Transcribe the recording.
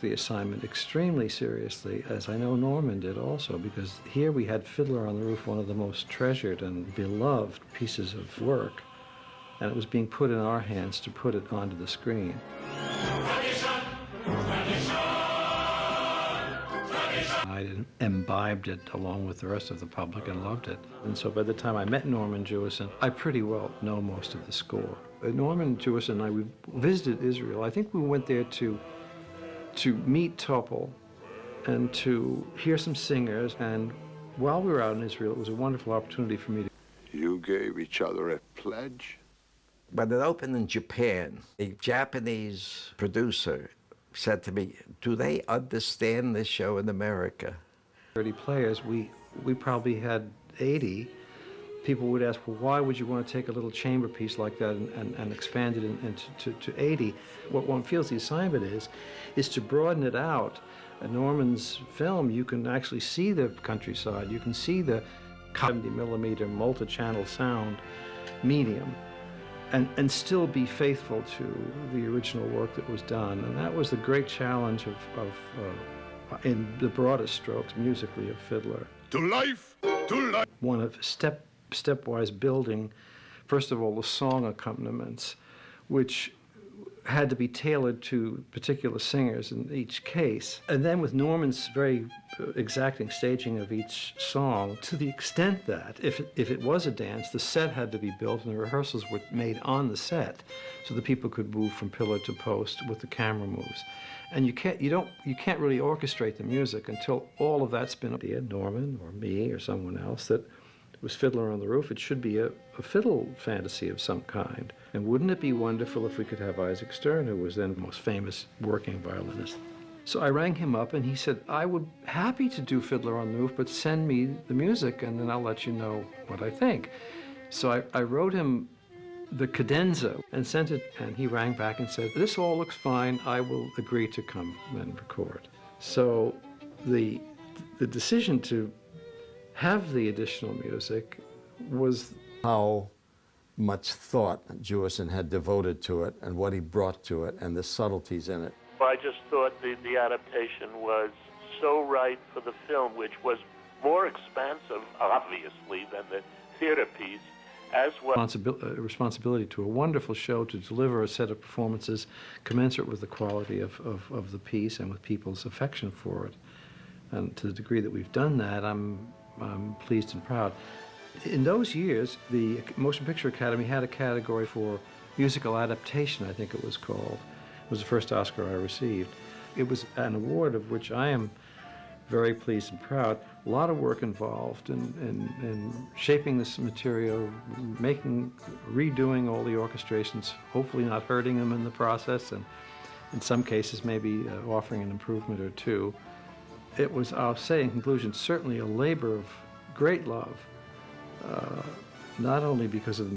the assignment extremely seriously, as I know Norman did also, because here we had Fiddler on the Roof, one of the most treasured and beloved pieces of work, and it was being put in our hands to put it onto the screen. I imbibed it along with the rest of the public and loved it. And so by the time I met Norman Jewison, I pretty well know most of the score. Norman Jewison and I, we visited Israel. I think we went there to meet Topol and to hear some singers. And while we were out in Israel, it was a wonderful opportunity for me to... You gave each other a pledge? When it opened in Japan, a Japanese producer said to me, do they understand this show in America? 30 players, we probably had 80. People would ask, well, why would you want to take a little chamber piece like that and expand it into 80? What one feels the assignment is to broaden it out. In Norman's film, you can actually see the countryside. You can see the 70mm multi-channel sound medium. And still be faithful to the original work that was done. And that was the great challenge in the broadest strokes, musically, of Fiddler. To life, to life. One of stepwise building, first of all, the song accompaniments, which had to be tailored to particular singers in each case. And then with Norman's very exacting staging of each song, to the extent that if it was a dance, the set had to be built and the rehearsals were made on the set so that people could move from pillar to post with the camera moves. And you can't really orchestrate the music until all of that's been Norman or me or someone else that was Fiddler on the Roof. It should be a fiddle fantasy of some kind. And wouldn't it be wonderful if we could have Isaac Stern, who was then the most famous working violinist? So I rang him up and he said, I would be happy to do Fiddler on the Roof, but send me the music and then I'll let you know what I think. So I wrote him the cadenza and sent it, and he rang back and said, this all looks fine, I will agree to come and record. So the decision to have the additional music was... How much thought Jewison had devoted to it and what he brought to it and the subtleties in it. I just thought the adaptation was so right for the film, which was more expansive, obviously, than the theater piece, as well. Responsibility to a wonderful show to deliver a set of performances commensurate with the quality of the piece and with people's affection for it. And to the degree that we've done that, I'm pleased and proud. In those years, the Motion Picture Academy had a category for musical adaptation, I think it was called. It was the first Oscar I received. It was an award of which I am very pleased and proud. A lot of work involved in shaping this material, redoing all the orchestrations, hopefully not hurting them in the process, and in some cases maybe offering an improvement or two. It was, I'll say in conclusion, certainly a labor of great love, not only because of